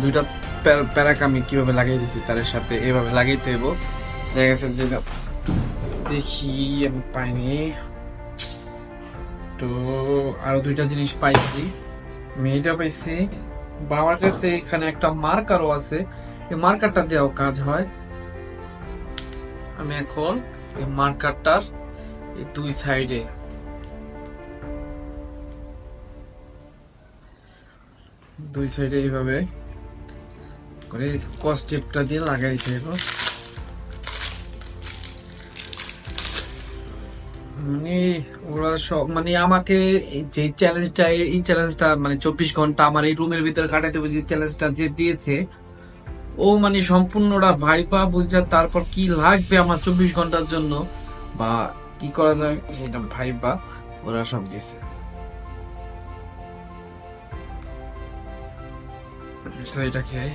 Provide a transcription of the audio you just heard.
দুইটা প্যারাক আমি কিভাবে লাগাই দিছি তার সাথে এভাবে লাগাইতে হইব। দেখা গেছে যে দেখি আমি পাইনি, তো আরো দুইটা জিনিস পাইছি। আমি এটা পাইছি, বা আমার কাছে এখানে একটা মার্কারও আছে, এই মার্কারটা দিয়েও কাজ হয়। আমি এখন এই মার্কারটার এই দুই সাইডে এইভাবে করে কস টেপটা দিয়ে লাগাই দিতে হবে। মানে ওরা সব মানে আমাকে যে চ্যালেঞ্জটা, এই চ্যালেঞ্জটা মানে 24 ঘন্টা আমার এই রুমের ভিতরে কাটাতে হবে, যে চ্যালেঞ্জটা যে দিয়েছে ও মানে সম্পূর্ণটা ভাইবা বুঝা, তারপর কি লাগবে আমার 24 ঘন্টার জন্য বা কি করা যায় সেটা ভাইবা ওরা সব দিয়েছে। তো এটা খেয়ে